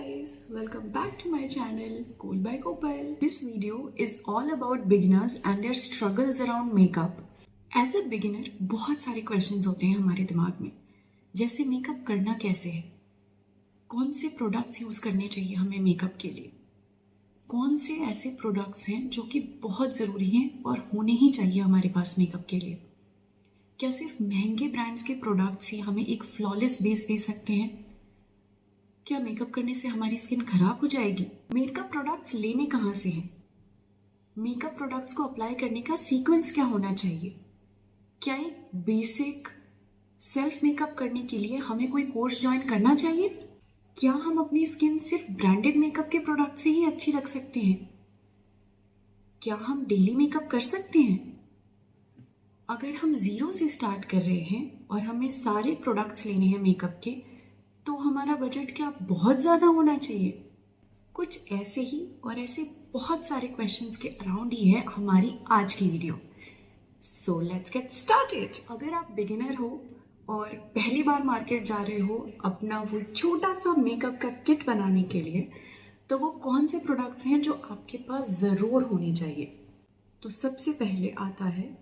guys, welcome back to my channel Cool by Kopal. This video is all about beginners and their struggles around makeup. As a beginner बहुत सारे questions होते हैं हमारे दिमाग में, जैसे मेकअप करना कैसे है, कौन से प्रोडक्ट्स यूज़ करने चाहिए हमें मेकअप के लिए, कौन से ऐसे प्रोडक्ट्स हैं जो कि बहुत ज़रूरी हैं और होने ही चाहिए हमारे पास मेकअप के लिए, क्या सिर्फ महंगे ब्रांड्स के प्रोडक्ट्स ही हमें एक फ्लॉलेस बेस दे सकते हैं, क्या मेकअप करने से हमारी स्किन खराब हो जाएगी, मेकअप प्रोडक्ट्स लेने कहाँ से हैं, मेकअप प्रोडक्ट्स को अप्लाई करने का सीक्वेंस क्या होना चाहिए, क्या एक बेसिक सेल्फ मेकअप करने के लिए हमें कोई कोर्स ज्वाइन करना चाहिए, क्या हम अपनी स्किन सिर्फ ब्रांडेड मेकअप के प्रोडक्ट से ही अच्छी रख सकते हैं, क्या हम डेली मेकअप कर सकते हैं। अगर हम ज़ीरो से स्टार्ट कर रहे हैं और हमें सारे प्रोडक्ट्स लेने हैं मेकअप के, तो हमारा बजट क्या बहुत ज़्यादा होना चाहिए। कुछ ऐसे ही और ऐसे बहुत सारे क्वेश्चंस के अराउंड ही है हमारी आज की video. So let's get started. अगर आप बिगिनर हो और पहली बार मार्केट जा रहे हो अपना वो छोटा सा मेकअप का किट बनाने के लिए, तो वो कौन से प्रोडक्ट्स हैं जो आपके पास ज़रूर होने चाहिए। तो सबसे पहले आता है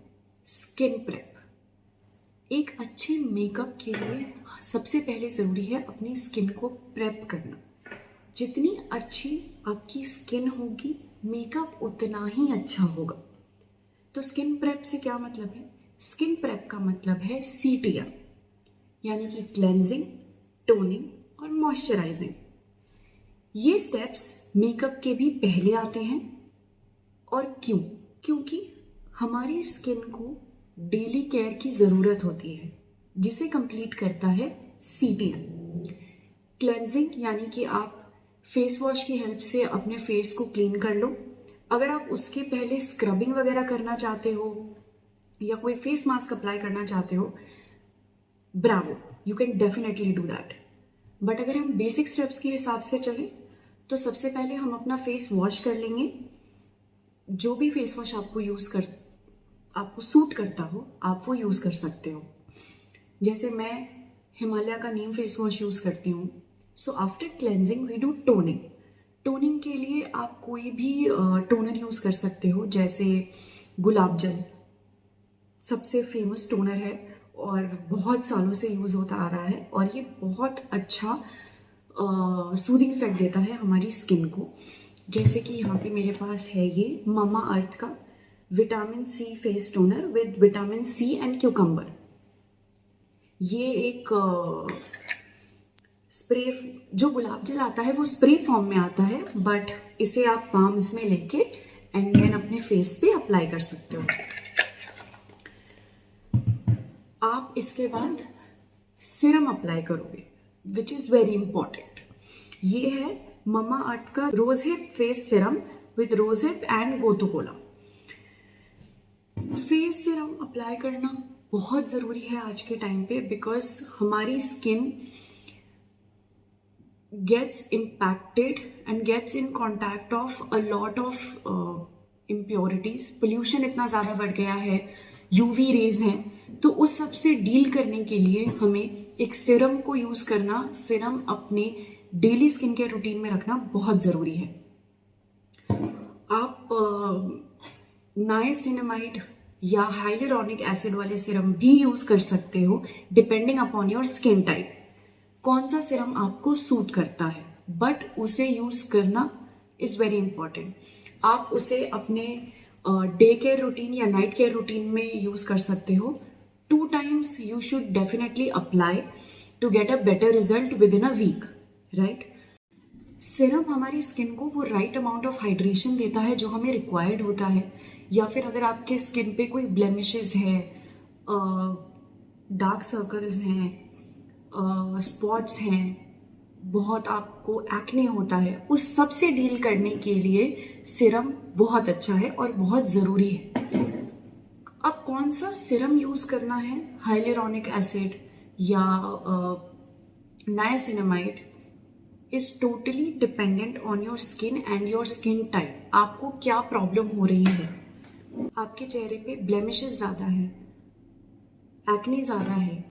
स्किन प्रेप। एक अच्छे मेकअप के लिए सबसे पहले ज़रूरी है अपनी स्किन को प्रेप करना। जितनी अच्छी आपकी स्किन होगी, मेकअप उतना ही अच्छा होगा। तो स्किन प्रेप से क्या मतलब है? स्किन प्रेप का मतलब है CTM, यानी कि क्लेंजिंग, टोनिंग और मॉइस्चराइजिंग। ये स्टेप्स मेकअप के भी पहले आते हैं। और क्यों? क्योंकि हमारी स्किन को डेली केयर की ज़रूरत होती है, जिसे कंप्लीट करता है CTM। क्लेंजिंग यानी कि आप फेस वॉश की हेल्प से अपने फेस को क्लीन कर लो। अगर आप उसके पहले स्क्रबिंग वगैरह करना चाहते हो या कोई फेस मास्क अप्लाई करना चाहते हो, Bravo, you can definitely do that. But अगर हम बेसिक स्टेप्स के हिसाब से चलें तो सबसे पहले हम अपना फेस वॉश कर लेंगे। जो भी फेस वॉश आपको सूट करता हो, आप वो यूज़ कर सकते हो। जैसे मैं हिमालय का नीम फेस वॉश यूज़ करती हूँ। So after cleansing we do toning. Toning के लिए आप कोई भी टोनर यूज़ कर सकते हो, जैसे गुलाब जल सबसे फेमस टोनर है और बहुत सालों से यूज़ होता आ रहा है और ये बहुत अच्छा सूदिंग इफेक्ट देता है हमारी स्किन को। जैसे कि यहाँ पे मेरे पास है ये ममा अर्थ का vitamin C face toner with vitamin C and cucumber. ये एक स्प्रे, जो गुलाब जल आता है वो स्प्रे फॉर्म में आता है, बट इसे आप पाम्स में लेके एंड देन अपने फेस पे अप्लाई कर सकते हो। आप इसके बाद सिरम अप्लाई करोगे, विच इज़ वेरी इंपॉर्टेंट। ये है ममा अर्थ का rose hip face serum with rose hip and gotu kola. Face serum apply करना बहुत ज़रूरी है आज के टाइम पे, बिकॉज हमारी skin gets impacted and gets in contact of a lot of impurities. Pollution इतना ज़्यादा बढ़ गया है, UV रेज हैं, तो उस सब से डील करने के लिए हमें एक सिरम को यूज़ करना, सिरम अपने डेली स्किन केयर रूटीन में रखना बहुत ज़रूरी है। आप नाइसिनामाइड या हाइलुरोनिक एसिड वाले सिरम भी यूज़ कर सकते हो, depending upon your skin type. कौन सा सिरम आपको सूट करता है, बट उसे यूज़ करना इज़ वेरी इंपॉर्टेंट। आप उसे अपने डे केयर रूटीन या नाइट केयर रूटीन में यूज़ कर सकते हो। 2 times you should definitely apply to get a better result within a week, right. Serum हमारी स्किन को वो राइट अमाउंट ऑफ हाइड्रेशन देता है जो हमें रिक्वायर्ड होता है। या फिर अगर आपके स्किन पे कोई ब्लेमिशेस है, डार्क सर्कल्स हैं, स्पॉट्स हैं, बहुत आपको एक्ने होता है, उस सब से डील करने के लिए सिरम बहुत अच्छा है और बहुत ज़रूरी है। अब कौन सा सिरम यूज़ करना है, हाइलुरोनिक एसिड या niacinamide, is totally dependent on your skin and your skin type. आपको क्या प्रॉब्लम हो रही है, आपके चेहरे पे ब्लेमिशेस ज़्यादा है, एक्ने ज़्यादा है,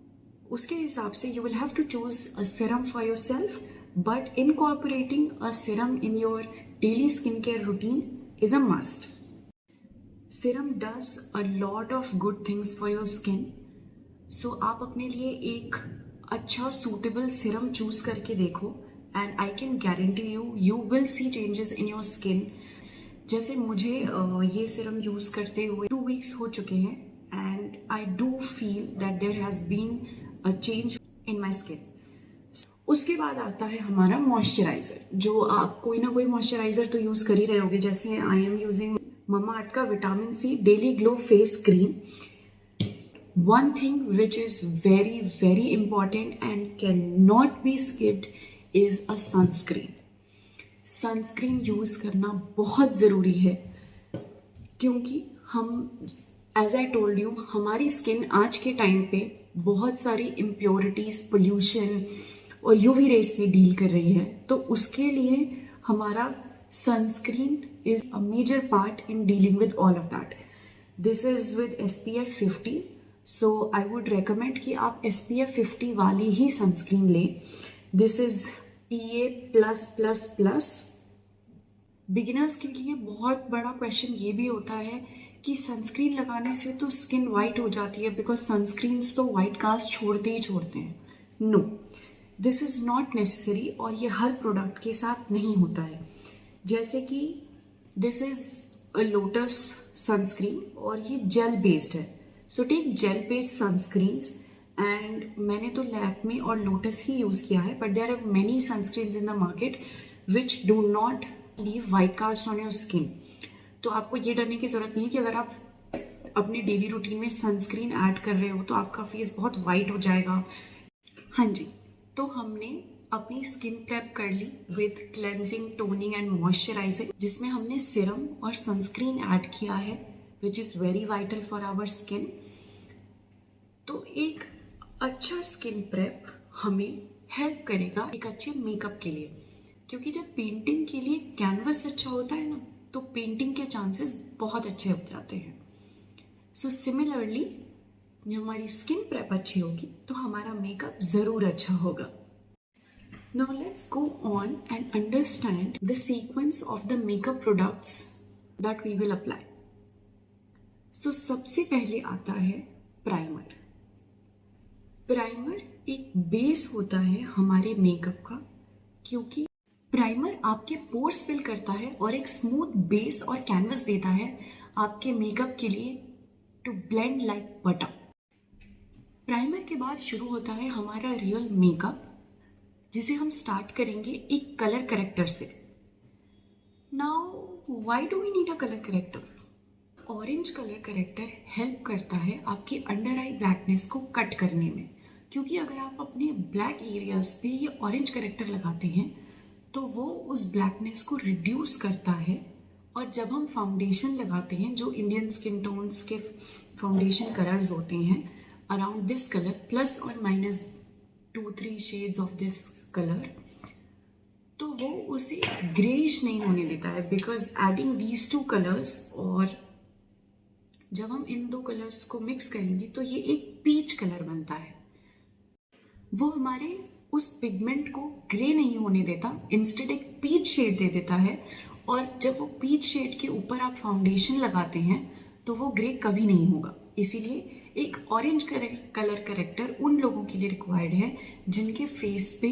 उसके हिसाब से you will have to choose a serum for your but incorporating a serum in your daily skincare routine is a must. Serum does a lot of good things for your skin. So आप अपने लिए एक अच्छा suitable serum choose करके देखो and I can guarantee you will see changes in your skin. जैसे मुझे ये सीरम यूज़ करते हुए 2 वीक्स हो चुके हैं and I do feel that there has been a change in my skin. उसके बाद आता है हमारा मॉइस्चराइज़र, जो आप कोई ना कोई मॉइस्चराइज़र तो यूज़ कर ही रहे होगे. जैसे आई एम यूजिंग ममाअर्थ का vitamin C daily glow face cream. One thing which is very very important and can not be skipped is a sunscreen. Sunscreen use करना बहुत ज़रूरी है क्योंकि हम एज आई टोल्ड यू हमारी skin आज के टाइम पे बहुत सारी इम्प्योरिटीज़, पोल्यूशन और यूवी रेस से डील कर रही है. तो उसके लिए हमारा sunscreen is a major part in dealing with all of that. This is with SPF 50. So I would recommend कि आप SPF 50 वाली ही सनस्क्रीन लें. This is PA+++. बिगिनर्स के लिए बहुत बड़ा क्वेश्चन ये भी होता है कि सनस्क्रीन लगाने से तो स्किन वाइट हो जाती है, बिकॉज सनस्क्रीन्स तो वाइट कास्ट छोड़ते ही छोड़ते हैं. No, this is not necessary और ये हर प्रोडक्ट के साथ नहीं होता है. जैसे कि this is a Lotus sunscreen और ये जेल बेस्ड है. So take gel based sunscreens and मैंने तो लैक्मे और लोटस ही यूज़ किया है, but there are many sunscreens in the market which do not leave white cast on your skin. तो आपको ये डरने की ज़रूरत नहीं है कि अगर आप अपने डेली रूटीन में सनस्क्रीन ऐड कर रहे हो तो आपका फेस बहुत वाइट हो जाएगा. हाँ जी, तो हमने अपनी स्किन प्रेप कर ली with cleansing, toning and moisturising, जिसमें हमने सीरम और सनस्क्रीन ऐड किया है which is very vital for our skin. तो एक अच्छा स्किन प्रेप हमें हेल्प करेगा एक अच्छे मेकअप के लिए, क्योंकि जब पेंटिंग के लिए कैनवस अच्छा होता है ना, तो पेंटिंग के चांसेस बहुत अच्छे हो जाते हैं. सो सिमिलरली जब हमारी स्किन प्रेप अच्छी होगी तो हमारा मेकअप ज़रूर अच्छा होगा. Now let's go on and understand the sequence of the makeup products that we will apply. So सबसे पहले आता है प्राइमर. प्राइमर एक बेस होता है हमारे मेकअप का, क्योंकि प्राइमर आपके पोर्स फिल करता है और एक स्मूथ बेस और कैनवस देता है आपके मेकअप के लिए to blend like butter. Primer के बाद शुरू होता है हमारा रियल मेकअप, जिसे हम स्टार्ट करेंगे एक कलर करेक्टर से. Now why do we need a colour corrector? Orange colour corrector help करता है आपकी अंडर आई ब्लैकनेस को कट करने में, क्योंकि अगर आप अपने ब्लैक एरियाज पे ये ऑरेंज करेक्टर लगाते हैं तो वो उस ब्लैकनेस को रिड्यूस करता है. और जब हम फाउंडेशन लगाते हैं, जो इंडियन स्किन टोन्स के फाउंडेशन कलर्स होते हैं अराउंड दिस कलर प्लस और minus 2-3 shades of this colour, तो वो उसे ग्रेइश नहीं होने देता है, बिकॉज एडिंग दीज 2 कलर्स, और जब हम इन 2 कलर्स को मिक्स करेंगे तो ये एक पीच कलर बनता है. वो हमारे उस पिगमेंट को ग्रे नहीं होने देता, इंस्टेड एक पीच शेड दे देता है. और जब वो पीच शेड के ऊपर आप फाउंडेशन लगाते हैं तो वो ग्रे कभी नहीं होगा. इसीलिए एक ऑरेंज कलर करेक्टर उन लोगों के लिए रिक्वायर्ड है जिनके फेस पे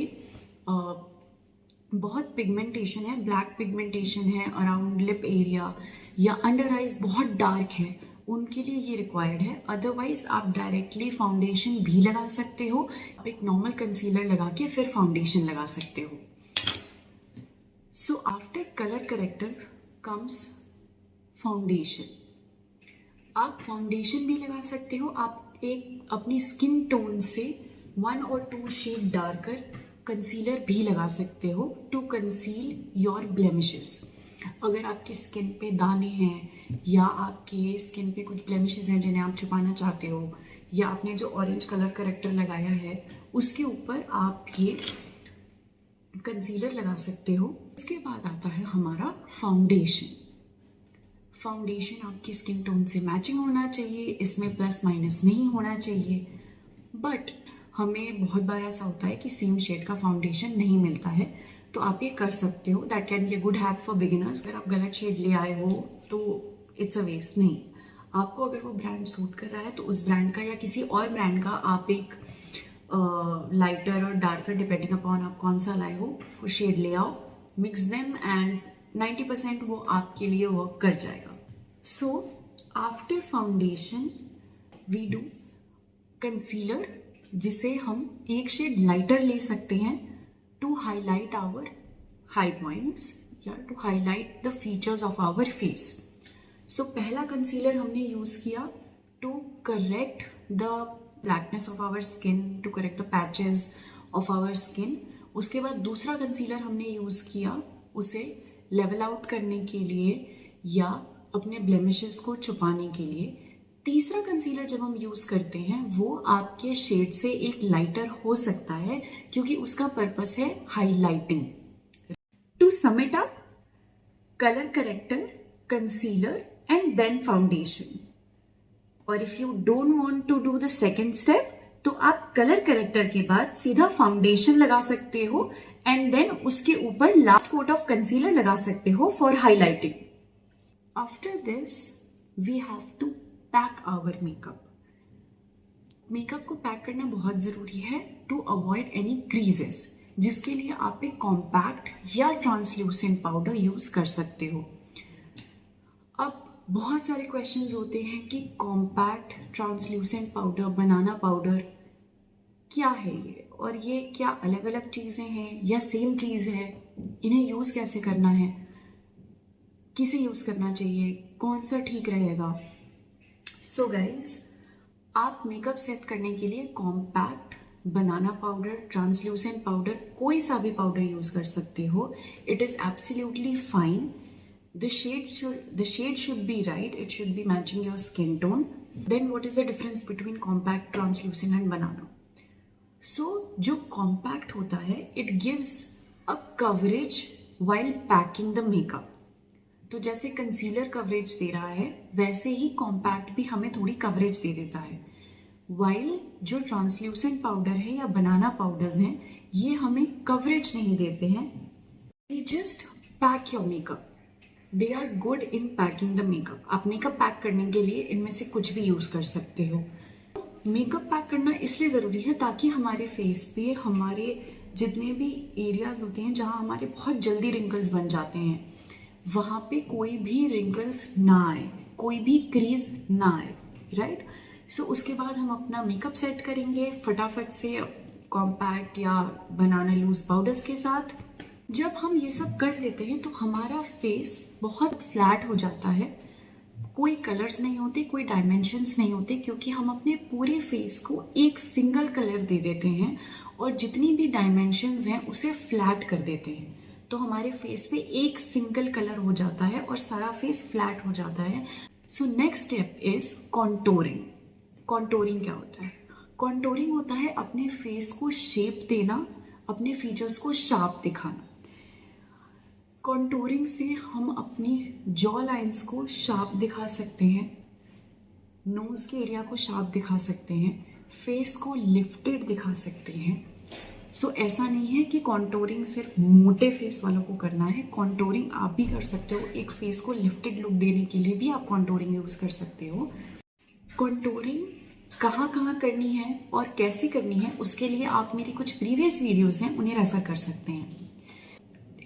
बहुत पिगमेंटेशन है, ब्लैक पिगमेंटेशन है अराउंड लिप एरिया, या अंडर आइज बहुत डार्क है, उनके लिए ये रिक्वायर्ड है. अदरवाइज आप डायरेक्टली फाउंडेशन भी लगा सकते हो. आप एक नॉर्मल कंसीलर लगा के फिर फाउंडेशन लगा सकते हो. So after colour corrector comes foundation. आप फाउंडेशन भी लगा सकते हो. आप एक अपनी स्किन टोन से 1 और 2 शेड डार्कर कंसीलर भी लगा सकते हो टू कंसील योर ब्लेमिशेस. अगर आपकी स्किन पे दाने हैं या आपके स्किन पे कुछ ब्लेमिशेस हैं जिन्हें आप छुपाना चाहते हो, या आपने जो ऑरेंज कलर करेक्टर लगाया है उसके ऊपर आप ये कंसीलर लगा सकते हो. इसके बाद आता है हमारा फाउंडेशन. फाउंडेशन आपकी स्किन टोन से मैचिंग होना चाहिए, इसमें प्लस माइनस नहीं होना चाहिए. बट हमें बहुत बार ऐसा होता है कि सेम शेड का फाउंडेशन नहीं मिलता है, तो आप ये कर सकते हो। That can be a good hack for beginners. अगर आप गलत शेड ले आए हो तो इट्स अ वेस्ट। नहीं, आपको अगर वो ब्रांड सूट कर रहा है तो उस ब्रांड का या किसी और ब्रांड का आप एक लाइटर और डार्कर, डिपेंडिंग अपॉन आप कौन सा लाए हो, वो शेड ले आओ, मिक्स देम एंड 90% वो आपके लिए वर्क कर जाएगा। So after foundation we do concealer, जिसे हम एक शेड लाइटर ले सकते हैं to highlight our high points या to highlight the features of our face. So पहला कंसीलर हमने यूज़ किया to correct the blackness of our skin, to correct the patches of our skin. उसके बाद दूसरा कंसीलर हमने यूज़ किया उसे लेवल आउट करने के लिए या अपने ब्लेमिशेस को छुपाने के लिए। तीसरा कंसीलर जब हम यूज़ करते हैं वो आपके शेड से एक लाइटर हो सकता है, क्योंकि उसका पर्पस है highlighting. To sum it up, colour corrector, concealer and then foundation. और if you don't want to do the second step तो आप कलर करेक्टर के बाद सीधा फाउंडेशन लगा सकते हो एंड देन उसके ऊपर लास्ट कोट ऑफ कंसीलर लगा सकते हो for highlighting. After this we have to pack our makeup. Makeup को पैक करना बहुत ज़रूरी है टू अवॉइड एनी क्रीजेस, जिसके लिए आप एक कॉम्पैक्ट या ट्रांसल्यूसेंट पाउडर यूज़ कर सकते हो। अब बहुत सारे क्वेश्चंस होते हैं कि compact, translucent powder, banana powder क्या है ये, और ये क्या अलग अलग चीज़ें हैं या सेम चीज़ है, इन्हें यूज़ कैसे करना है, किसे यूज़ करना चाहिए, कौन सा ठीक रहेगा। सो गाइज, आप मेकअप सेट करने के लिए compact, banana powder, translucent powder, कोई सा भी पाउडर यूज़ कर सकते हो। It is absolutely fine. The shade should be right. It should be matching your skin tone. Then what is the difference between compact, translucent and banana? So जो compact होता है, it gives a coverage while packing the makeup. तो जैसे concealer coverage दे रहा है वैसे ही compact भी हमें थोड़ी कवरेज दे देता है। वाइल जो ट्रांसल्यूसेंट पाउडर है या बनाना पाउडर्स हैं ये हमें कवरेज नहीं देते हैं, they just pack your makeup. They are good in packing the makeup. आप मेकअप पैक करने के लिए इनमें से कुछ भी यूज़ कर सकते हो। मेकअप पैक करना इसलिए ज़रूरी है ताकि हमारे फेस पे हमारे जितने भी एरियाज होते हैं जहाँ हमारे बहुत जल्दी रिंकल्स बन जाते हैं वहाँ पे कोई भी रिंकल्स ना आए, कोई भी क्रीज ना आए, राइट। सो उसके बाद हम अपना मेकअप सेट करेंगे फटाफट से कॉम्पैक्ट या बनाना लूज पाउडर्स के साथ। जब हम ये सब कर लेते हैं तो हमारा फेस बहुत फ्लैट हो जाता है, कोई कलर्स नहीं होते, कोई डायमेंशंस नहीं होते, क्योंकि हम अपने पूरे फेस को एक सिंगल कलर दे देते हैं और जितनी भी डायमेंशंस हैं उसे फ्लैट कर देते हैं। तो हमारे फेस पे एक सिंगल कलर हो जाता है और सारा फेस फ्लैट हो जाता है। So next step is contouring. Contouring क्या होता है? कॉन्टोरिंग होता है अपने फेस को शेप देना, अपने फीचर्स को शार्प दिखाना। कॉन्टोरिंग से हम अपनी जॉ लाइंस को शार्प दिखा सकते हैं, नोज के एरिया को शार्प दिखा सकते हैं, फेस को लिफ्टेड दिखा सकते हैं। सो ऐसा नहीं है कि कॉन्टोरिंग सिर्फ मोटे फेस वालों को करना है, कॉन्टोरिंग आप भी कर सकते हो। एक फेस को लिफ्टेड लुक देने के लिए भी आप कॉन्टोरिंग यूज़ कर सकते हो। कॉन्टोरिंग कहाँ कहाँ करनी है और कैसे करनी है उसके लिए आप मेरी कुछ प्रीवियस वीडियोज़ हैं उन्हें रेफर कर सकते हैं।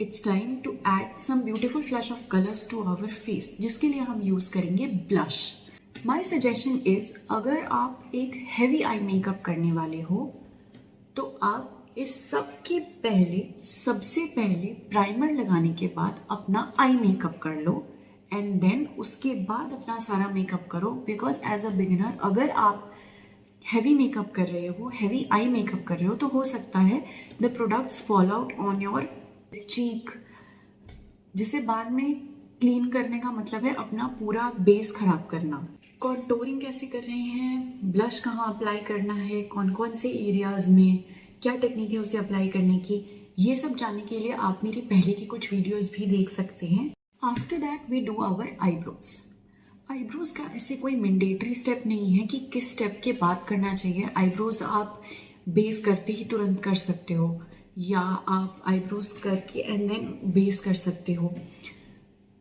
It's time to add some beautiful flash of colours to our face, जिसके लिए हम यूज़ करेंगे ब्लश। माई सजेशन इज, अगर आप एक हैवी आई मेकअप करने वाले हो तो आप इस सब के पहले सबसे पहले प्राइमर लगाने के बाद अपना आई मेकअप कर लो एंड देन उसके बाद अपना सारा मेकअप करो। बिकॉज एज अ बिगिनर अगर आप हैवी मेकअप कर रहे हो, हैवी आई मेकअप कर रहे हो, तो हो सकता है the products fall out on your cheek, जिसे बाद में क्लीन करने का मतलब है अपना पूरा बेस खराब करना। कॉन्टोरिंग कैसे कर रहे हैं, ब्लश कहाँ अप्लाई करना है, कौन कौन से एरियाज में क्या टेक्निक है उसे अप्लाई करने की, ये सब जानने के लिए आप मेरी पहले की कुछ वीडियोस भी देख सकते हैं। After that we do our eyebrows. Eyebrows का ऐसे कोई मैंडेटरी स्टेप नहीं है कि किस स्टेप के बाद करना चाहिए। आईब्रोज आप बेस करते ही तुरंत कर सकते हो, या आप आईब्रोज करके एंड देन बेस कर सकते हो।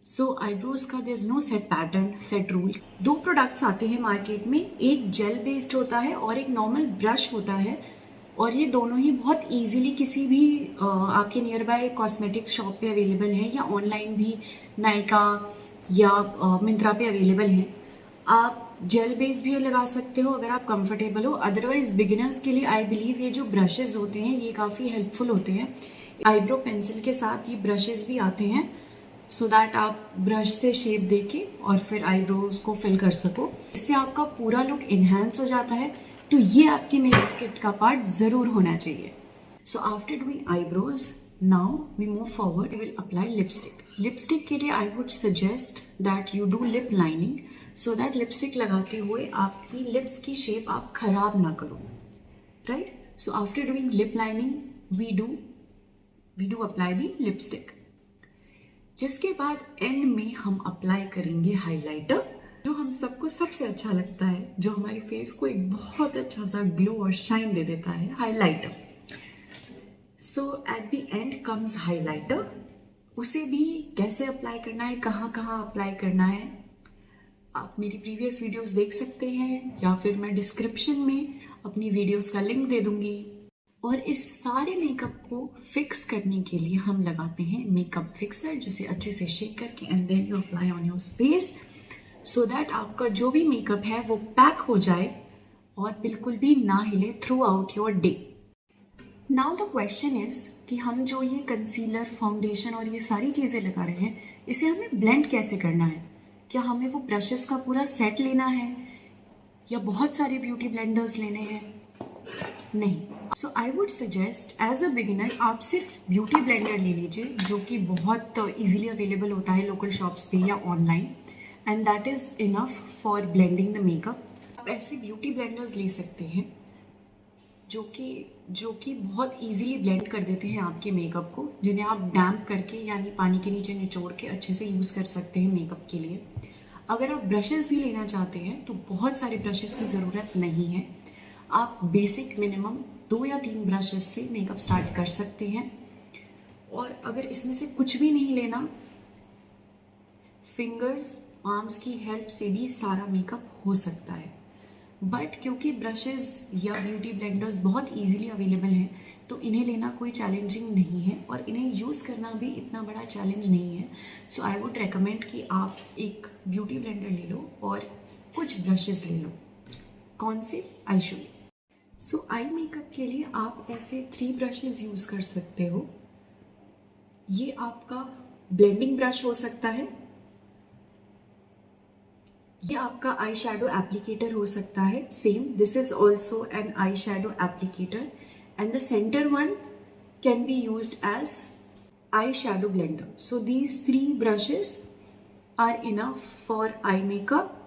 सो आईब्रोज का there is no set pattern, set rule. 2 products आते हैं मार्केट में, एक जेल बेस्ड होता है और एक नॉर्मल ब्रश होता है, और ये दोनों ही बहुत इजीली किसी भी आपके नियर बाय कॉस्मेटिक शॉप पे अवेलेबल है, या ऑनलाइन भी नायका या मिंत्रा पे अवेलेबल हैं। आप जेल बेस भी लगा सकते हो अगर आप कंफर्टेबल हो। अदरवाइज बिगिनर्स के लिए आई बिलीव ये जो ब्रशेज होते हैं ये काफ़ी हेल्पफुल होते हैं। आईब्रो पेंसिल के साथ ये ब्रशेज भी आते हैं, सो दैट आप ब्रश से शेप देके और फिर आईब्रोज को फिल कर सको। इससे आपका पूरा लुक इन्हांस हो जाता है। तो ये आपकी मेकअप किट का पार्ट ज़रूर होना चाहिए। So after doing eyebrows, now we move forward, we will apply lipstick. Lipstick के लिए I would suggest that you do lip lining, so that lipstick लगाते हुए आपकी लिप्स की शेप आप खराब ना करो, right. So after doing lip lining we do apply the lipstick, जिसके बाद एंड में हम अप्लाई करेंगे हाइलाइटर, जो हम सबको सबसे अच्छा लगता है, जो हमारे फेस को एक बहुत अच्छा सा ग्लो और शाइन दे देता है, highlighter. So at the end comes highlighter. उसे भी कैसे अप्लाई करना है, कहाँ कहाँ अप्लाई करना है, आप मेरी प्रीवियस वीडियोस देख सकते हैं, या फिर मैं डिस्क्रिप्शन में अपनी वीडियोस का लिंक दे दूंगी। और इस सारे मेकअप को फिक्स करने के लिए हम लगाते हैं मेकअप फिक्सर, जिसे अच्छे से शेक करके and then you apply on your face, so that आपका जो भी मेकअप है वो पैक हो जाए और बिल्कुल भी ना हिले through out your day. Now the question is कि हम जो ये कंसीलर, फाउंडेशन और ये सारी चीज़ें लगा रहे हैं, इसे हमें ब्लेंड कैसे करना है। क्या हमें वो ब्रशेस का पूरा सेट लेना है, या बहुत सारे ब्यूटी ब्लेंडर्स लेने हैं? नहीं। So I would suggest as a beginner आप सिर्फ ब्यूटी ब्लेंडर ले लीजिए, जो कि बहुत इजीली अवेलेबल होता है लोकल शॉप्स पे या online, and that is enough for blending the makeup. आप ऐसे ब्यूटी ब्लेंडर्स ले सकते हैं जो कि बहुत इजीली ब्लेंड कर देते हैं आपके मेकअप को, जिन्हें आप डैम्प करके यानी पानी के नीचे निचोड़ के अच्छे से यूज़ कर सकते हैं मेकअप के लिए। अगर आप ब्रशेस भी लेना चाहते हैं तो बहुत सारे ब्रशेस की ज़रूरत नहीं है, आप बेसिक मिनिमम 2 या 3 ब्रशेस से मेकअप स्टार्ट कर सकते हैं। और अगर इसमें से कुछ भी नहीं लेना, फिंगर्स, आर्म्स की हेल्प से भी सारा मेकअप हो सकता है। बट क्योंकि ब्रशेस या ब्यूटी ब्लेंडर्स बहुत इजीली अवेलेबल हैं, तो इन्हें लेना कोई चैलेंजिंग नहीं है और इन्हें यूज़ करना भी इतना बड़ा चैलेंज नहीं है। सो आई वुड रेकमेंड कि आप एक ब्यूटी ब्लेंडर ले लो और कुछ ब्रशेस ले लो। कौन से, I show you. So eye makeup के लिए आप ऐसे 3 ब्रशेस यूज़ कर सकते हो। ये आपका ब्लेंडिंग ब्रश हो सकता है, ये आपका आई शैडो एप्लीकेटर हो सकता है, same this is also an eye shadow applicator, and the centre one can be used as eye shadow blender. So these 3 brushes are enough for eye makeup.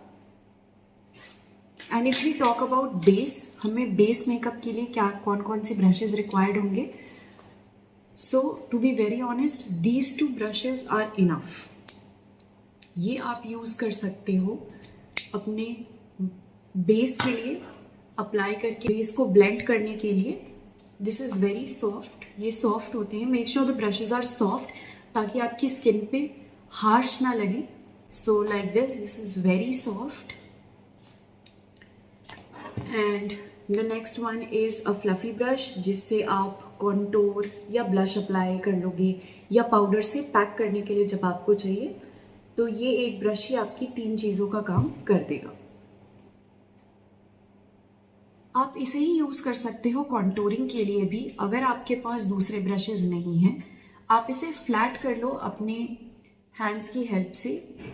And if we talk about base, हमें base makeup के लिए क्या कौन कौन से brushes required होंगे। So to be very honest, these 2 brushes are enough. ये आप यूज़ कर सकते हो अपने बेस के लिए अप्लाई करके, बेस को ब्लेंड करने के लिए। दिस इज़ वेरी सॉफ्ट, ये सॉफ्ट होते हैं। Make sure the brushes are soft ताकि आपकी स्किन पे हार्श ना लगे। So like this is very soft. And the next one is a fluffy brush, जिससे आप कॉन्टोर या ब्लश अप्लाई कर लोगे, या पाउडर से पैक करने के लिए जब आपको चाहिए, तो ये एक ब्रश ही आपकी 3 चीज़ों का काम कर देगा। आप इसे ही यूज़ कर सकते हो कॉन्टोरिंग के लिए भी। अगर आपके पास दूसरे ब्रशेस नहीं हैं, आप इसे फ्लैट कर लो अपने हैंड्स की हेल्प से,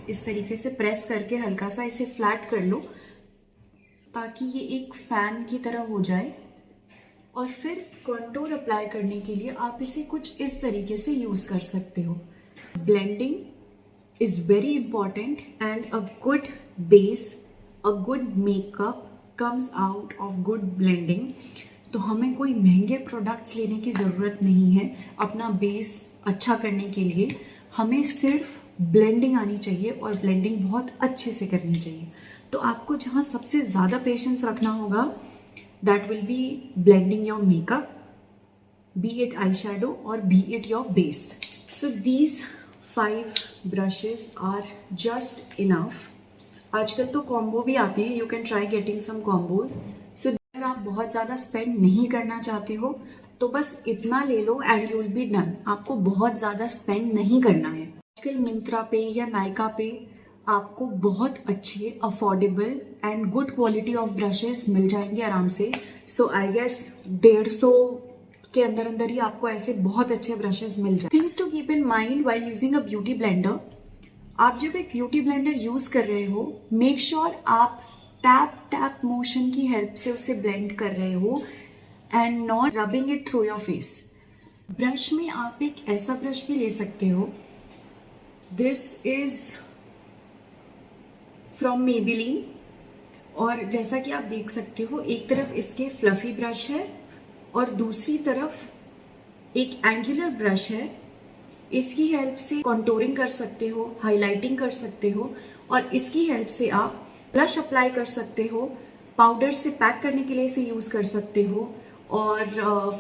इस तरीके से प्रेस करके हल्का सा इसे फ्लैट कर लो ताकि ये एक फैन की तरह हो जाए। और फिर कॉन्टोर अप्लाई करने के लिए आप इसे कुछ इस तरीके से यूज़ कर सकते हो। Blending is very important, and a good base, a good makeup comes out of good blending. तो हमें कोई महंगे प्रोडक्ट्स लेने की ज़रूरत नहीं है अपना बेस अच्छा करने के लिए। हमें सिर्फ ब्लेंडिंग आनी चाहिए और ब्लेंडिंग बहुत अच्छे से करनी चाहिए। तो आपको जहाँ सबसे ज़्यादा पेशेंस रखना होगा that will be blending your makeup, be it eyeshadow or be it your base. So these 5 brushes are just enough. आजकल तो कॉम्बो भी आते हैं, you can try getting some combos. So अगर आप बहुत ज़्यादा स्पेंड नहीं करना चाहते हो तो बस इतना ले लो and you will be done. आपको बहुत ज़्यादा स्पेंड नहीं करना है. आजकल मिंत्रा पे या नायका पे आपको बहुत अच्छे affordable and good quality of brushes मिल जाएंगे आराम से. सो आई गेस 150 के अंदर अंदर ही आपको ऐसे बहुत अच्छे ब्रशेस मिल जाए. Things to keep in mind while using a beauty blender. आप जब एक ब्यूटी ब्लेंडर यूज कर रहे हो, मेक श्योर आप टैप मोशन की हेल्प से उसे ब्लेंड कर रहे हो and not rubbing it through your face. Brush में आप एक ऐसा ब्रश भी ले सकते हो. दिस इज फ्रॉम मेबेलिन और जैसा कि आप देख सकते हो एक तरफ इसके फ्लफी ब्रश है और दूसरी तरफ एक एंगुलर ब्रश है. इसकी हेल्प से कॉन्टोरिंग कर सकते हो, हाइलाइटिंग कर सकते हो और इसकी हेल्प से आप ब्लश अप्लाई कर सकते हो. पाउडर से पैक करने के लिए इसे यूज कर सकते हो और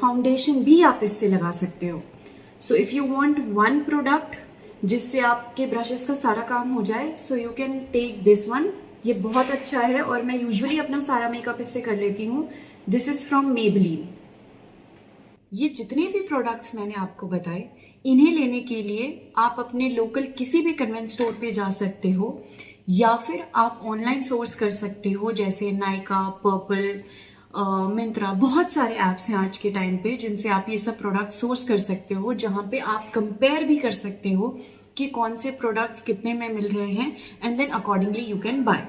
फाउंडेशन भी आप इससे लगा सकते हो. So if you want one product जिससे आपके ब्रशेस का सारा काम हो जाए, so you can take this one. ये बहुत अच्छा है और मैं यूजुअली अपना सारा मेकअप इससे कर लेती हूँ. This is from Maybelline. ये जितने भी प्रोडक्ट्स मैंने आपको बताए, इन्हें लेने के लिए आप अपने लोकल किसी भी कन्वेंस स्टोर पे जा सकते हो या फिर आप ऑनलाइन सोर्स कर सकते हो, जैसे नायका, पर्पल, मिंत्रा. बहुत सारे ऐप्स हैं आज के टाइम पे जिनसे आप ये सब प्रोडक्ट सोर्स कर सकते हो, जहाँ पे आप कंपेयर भी कर सकते हो कि कौन से प्रोडक्ट्स कितने में मिल रहे हैं and then accordingly you can buy.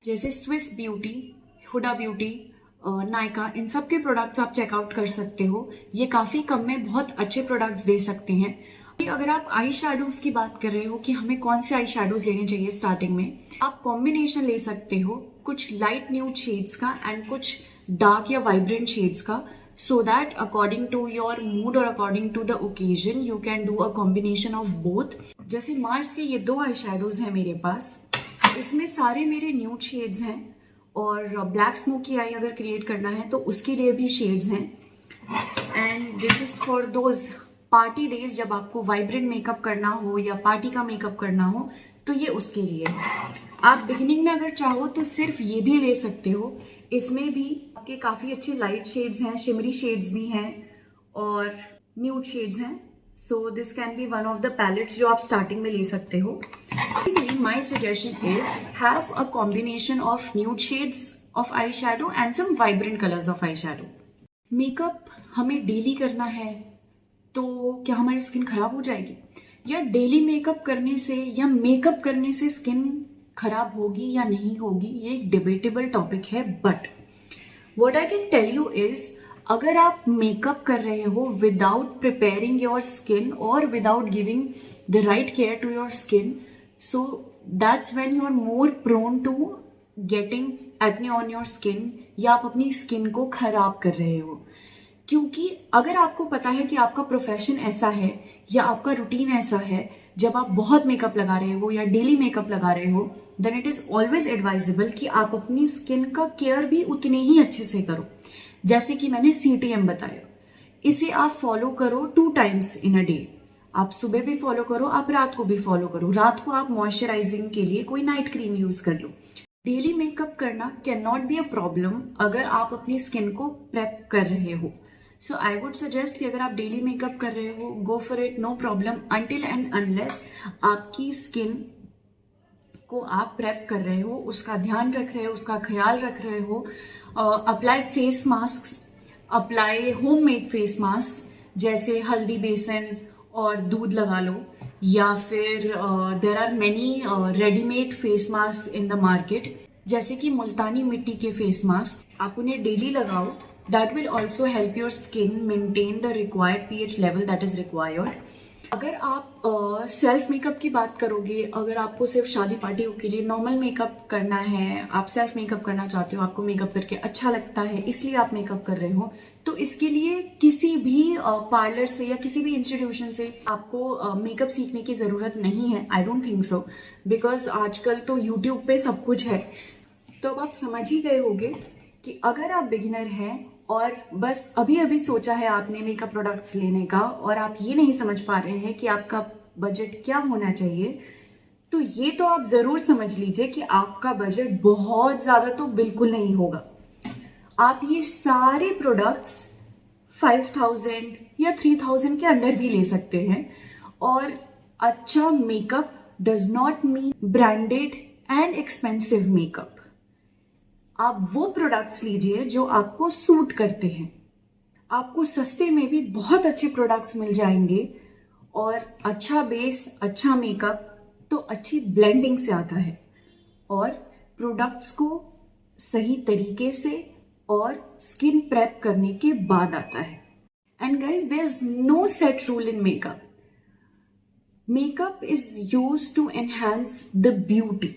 जैसे Swiss Beauty, Huda Beauty, Nykaa, इन सब के प्रोडक्ट्स आप चेकआउट कर सकते हो. ये काफ़ी कम में बहुत अच्छे प्रोडक्ट्स दे सकते हैं. अगर आप आई शेडोज की बात कर रहे हो कि हमें कौन से आई शेडोज लेने चाहिए स्टार्टिंग में, आप कॉम्बिनेशन ले सकते हो कुछ लाइट न्यूड शेड्स का एंड कुछ डार्क या वाइब्रेंट शेड्स का, so that according to your mood और according to the occasion you can do a combination of both. जैसे मार्स के ये 2 आई शेडोज हैं मेरे पास. इसमें सारे मेरे न्यूड शेड्स हैं और ब्लैक स्मोकी आई अगर क्रिएट करना है तो उसके लिए भी शेड्स हैं. And this is for those party days जब आपको वाइब्रेंट मेकअप करना हो या पार्टी का मेकअप करना हो, तो ये उसके लिए. आप बिगिनिंग में अगर चाहो तो सिर्फ ये भी ले सकते हो. इसमें भी आपके काफ़ी अच्छे लाइट शेड्स हैं, शिमरी शेड्स भी हैं और न्यूड शेड्स हैं. So this can be one of the palettes जो आप स्टार्टिंग में ले सकते हो. My suggestion is have a combination of nude shades of eyeshadow and some vibrant colors of eyeshadow. Makeup हमें डेली करना है तो क्या हमारी स्किन खराब हो जाएगी, या डेली मेकअप करने से या मेकअप करने से स्किन खराब होगी या नहीं होगी, ये एक डिबेटेबल टॉपिक है. But what I can tell you is, अगर आप मेकअप कर रहे हो विदाउट प्रिपेयरिंग योर स्किन और without giving the right care to your skin, so that's when you are more prone to getting acne on your skin या आप अपनी skin को खराब कर रहे हो. क्योंकि अगर आपको पता है कि आपका प्रोफेशन ऐसा है या आपका रूटीन ऐसा है, जब आप बहुत मेकअप लगा रहे हो या डेली मेकअप लगा रहे हो, then it is always advisable कि आप अपनी स्किन का केयर भी उतने ही अच्छे से करो. जैसे कि मैंने CTM बताया, इसे आप फॉलो करो 2 times इन अ डे. आप सुबह भी फॉलो करो, आप रात को भी फॉलो करो. रात को आप मॉइस्चराइजिंग के लिए कोई नाइट क्रीम यूज कर लो. डेली मेकअप करना can not be a problem अगर आप अपनी स्किन को प्रेप कर रहे हो. सो आई वुड सजेस्ट कि अगर आप डेली मेकअप कर रहे हो, go for it, no problem, until and unless आपकी स्किन को आप प्रेप कर रहे हो, उसका ध्यान रख रहे हो, उसका ख्याल रख रहे हो. Apply face mask, apply homemade face mask, जैसे हल्दी बेसन और दूध लगा लो, या फिर there are many readymade face mask in the market, जैसे कि मुल्तानी मिट्टी के फेस मास्क. आप उन्हें डेली लगाओ. That will also help your skin maintain the required pH level that is required. अगर आप सेल्फ मेकअप की बात करोगे, अगर आपको सिर्फ शादी पार्टियों के लिए नॉर्मल मेकअप करना है, आप सेल्फ मेकअप करना चाहते हो, आपको मेकअप करके अच्छा लगता है इसलिए आप मेकअप कर रहे हो, तो इसके लिए किसी भी पार्लर से या किसी भी इंस्टीट्यूशन से आपको मेकअप सीखने की ज़रूरत नहीं है. I don't think so, because आजकल तो यूट्यूब पे सब कुछ है. तो अब आप समझ ही गए होंगे कि अगर आप बिगिनर हैं और बस अभी अभी सोचा है आपने मेकअप प्रोडक्ट्स लेने का और आप ये नहीं समझ पा रहे हैं कि आपका बजट क्या होना चाहिए, तो ये तो आप ज़रूर समझ लीजिए कि आपका बजट बहुत ज़्यादा तो बिल्कुल नहीं होगा। आप ये सारे प्रोडक्ट्स 5000 या 3000 के अंदर भी ले सकते हैं। और अच्छा makeup does not mean branded and expensive makeup. आप वो प्रोडक्ट्स लीजिए जो आपको सूट करते हैं। आपको सस्ते में भी बहुत अच्छे प्रोडक्ट्स मिल जाएंगे और अच्छा बेस, अच्छा मेकअप तो अच्छी ब्लेंडिंग से आता है और प्रोडक्ट्स को सही तरीके से और स्किन प्रेप करने के बाद आता है। And guys, there is no set rule in makeup. Makeup is used to enhance the beauty.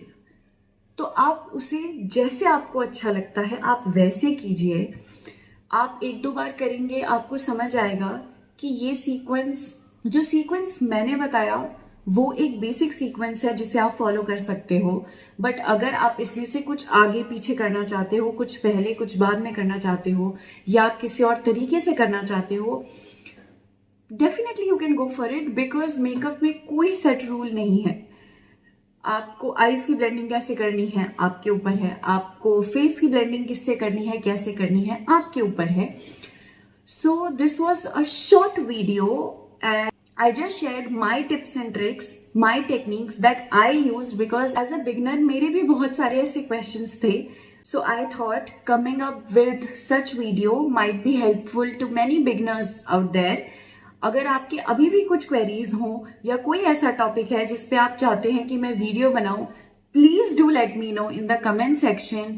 तो आप उसे जैसे आपको अच्छा लगता है आप वैसे कीजिए। आप एक दो बार करेंगे आपको समझ आएगा कि ये जो सीक्वेंस मैंने बताया वो एक बेसिक सीक्वेंस है जिसे आप फॉलो कर सकते हो। बट अगर आप इसमें से कुछ आगे पीछे करना चाहते हो, कुछ पहले कुछ बाद में करना चाहते हो या आप किसी और तरीके से करना चाहते हो, definitely you can go for it, because makeup में कोई सेट रूल नहीं है। आपको आईज की ब्लेंडिंग कैसे करनी है आपके ऊपर है, आपको फेस की ब्लेंडिंग किससे करनी है, कैसे करनी है, आपके ऊपर है। So this was a short video and I just shared my tips and tricks, my techniques that I used because as a beginner मेरे भी बहुत सारे ऐसे questions थे. So I thought coming up with such video might be helpful to many beginners out there. अगर आपके अभी भी कुछ queries हों या कोई ऐसा topic है जिस पे आप चाहते हैं कि मैं वीडियो बनाऊं, please do let me know in the comment section.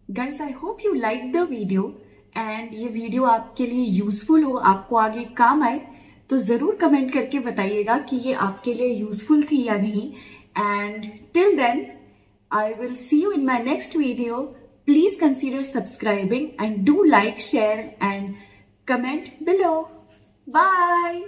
Guys, I hope you liked the video and ये वीडियो आपके लिए useful हो, आपको आगे काम आए, तो ज़रूर कमेंट करके बताइएगा कि ये आपके लिए यूजफुल थी या नहीं। And till then I will see you in my next video. Please consider subscribing and do like, share and comment below. Bye.